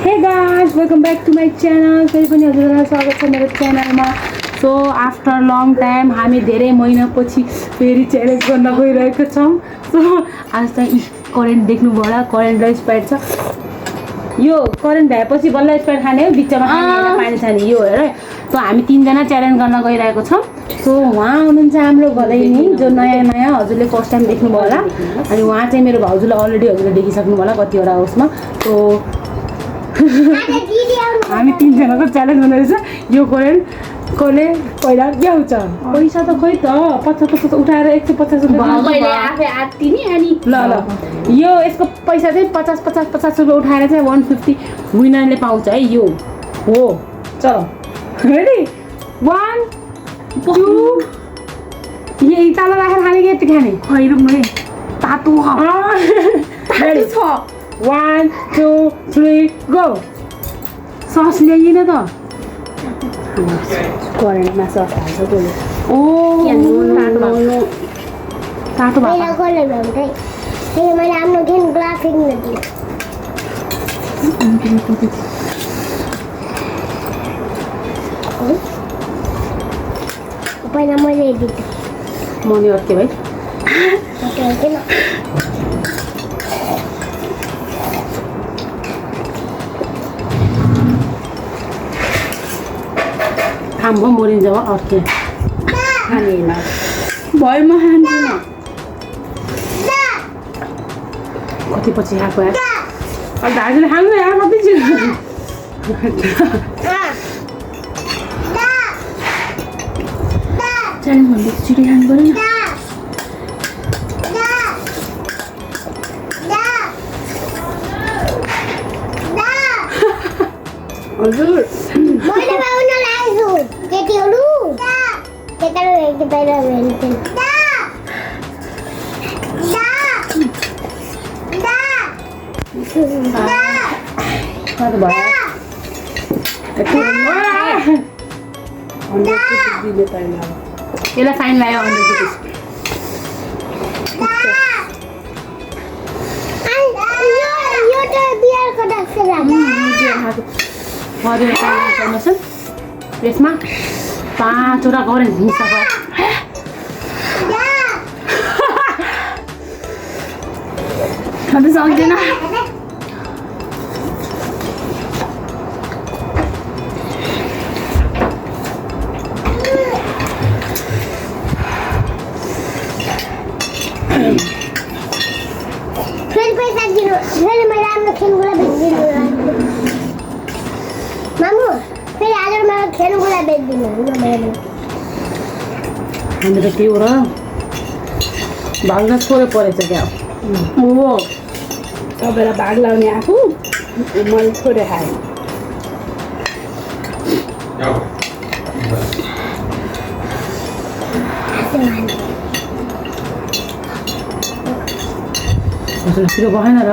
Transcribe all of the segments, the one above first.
Hey guys, welcome back to my channel. फेरि पनि हजुरहरूलाई स्वागत छ मेरो च्यानलमा. सो आफ्टर लङ टाइम हामी धेरै महिनापछि फेरि च्यालेन्ज गर्न गइरहेका छौँ. सो आज चाहिँ करेन्ट देख्नुभयो होला, करेन्ट र स्प्राइट छ. यो करेन्ट भएपछि बल्ल स्प्राइट खाने हो, बिचमा खाने पानी खाने यो हेर. सो हामी तिनजना च्यालेन्ज गर्न गइरहेको छौँ. सो उहाँ हुनुहुन्छ हाम्रो भदैनी जो नयाँ हजुरले फर्स्ट टाइम देख्नुभयो होला. अनि उहाँ चाहिँ मेरो भाउजूलाई अलरेडी हजुरले देखिसक्नु होला कतिवटा उसमा. सो हामी तिनजनाको च्यालेन्ज हुँदो रहेछ. यो करेन्ट कसले पहिला ल्याउँछ पैसा त खोइ त 50 उठाएर 150 ल यो यसको पैसा चाहिँ 50 रुपियाँ उठाएर चाहिँ 150 विनरले पाउँछ है. यो हो चलो रेडी 1 2 यही ताला राखेर खाने कि यति खाने खैरौँ है तातो रेडी छ 1 2 3 गो. सस ल्याइएन त करेन्टमा सस हाल्छ त्यसले. तातो भएको मैले आफ्नो गेम ग्राफिक नदिएँ. पहिला मैले दिएँ मनी अर्के भाइ खाम भयो मरिन्छ भयो अर्के खानेमा भयो म खान्छु कति पछि खाएको यार. अब दाजुले खानु यार कति छिटो च्यालेन्ज भन्दा छिटो खानु पऱ्यो नि. हजुर मैले पाउन लाग्छु केटीहरू केटाहरू एक बाहिर भेट्छन्. यसलाई फाइन लाग्यो 100 रुपिस. यो त बिहारको डाक्टर यसमा 5वटा करेन्ट मिसाएको खाँदै सक्दैन. फेरि पैसा दिनु फेरि मैले आफ्नो खेलकुला बेचिदिनु मामु. फेरि आज मेरो खेलकुला बेचिदिनु मैले हामीले त के हो र भाग्न छोडे परेछ क्या. हो सबैलाई भाग लाउने आफू मैले छोडे खाएँ. छिटो भएन र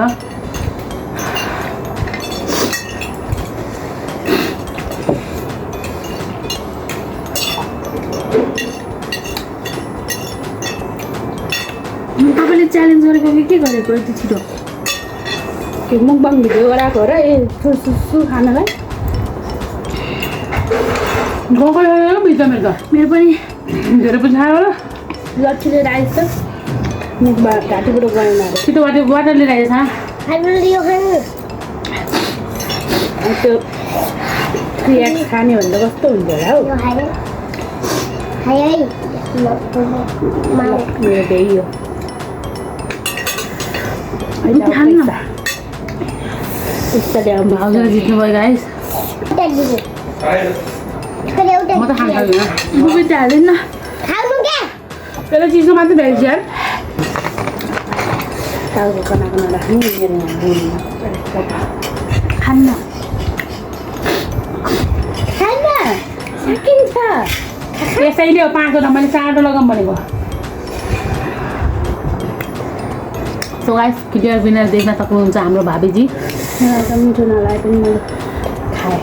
तपाईँले च्यालेन्ज गरेको कि के गरेको यति छिटो के मुखबाङ भिडियो गराएको र सुसु खानालाई गएको भित्र मेरो पनि धेरै पछि खायो र लक्ष्मीले राखेको छ मुखबाट घाँटीबाट गएन छिटो वाटरले राखेको छ. त्यो क्रियाक्स खाने भन्दा कस्तो हुन्छ होला हौ. मेरो त्यही हो भाउजूले जित्नु भयो गाइस. म त खानु सक्दिनँ बुबी त हाल्दैन त्यसलाई चिसो मात्रै भेट्छ यार. टाउको कनाको नराख्नु मेरो खान्न सकिन्छ यसैले हो 5वटा मैले 4वटा लगाऊँ भनेको. सो गाइस क्लियर विनर देख्न सक्नुहुन्छ हाम्रो भाबीजी. मिठो नलागे पनि मैले खाएँ.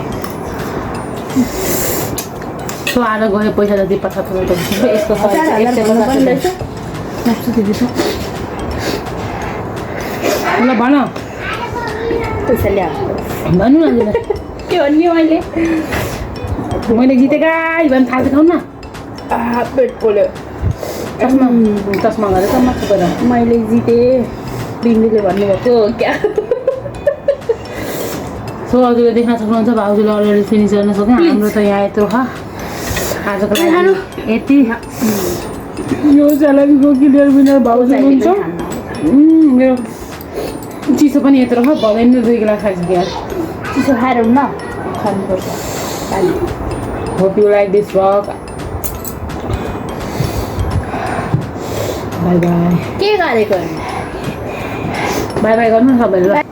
सो आज गयो पैसा जति 50 रुपियाँ यसको ल भन पैसा ल्याऊ भन्नु न हजुरलाई के भन्ने मैले मैले जितेका भने थाहा खाउँ न पेट पोल्यो चस्मा चस्मा गरेर त माथि गएर मैले जितेँ बिन्दुले भन्नुभएको क्या सो हजुरले देख्न सक्नुहुन्छ भाउजूले अलरेडी फिनिस गर्न सक्यो हाम्रो त यहाँ यत्रो छ आजको लागि यति यो च्यालेन्जको क्लियर विनर भाउजू हुन्छ मेरो चिसो पनि यत्रो छ भदैन 2 गिलास खाइसक्यो यार चिसो खाएर हुन्न खानुपर्छ hope you like this vlog by by के गरेको बाई बाई गर्नु सबैले ल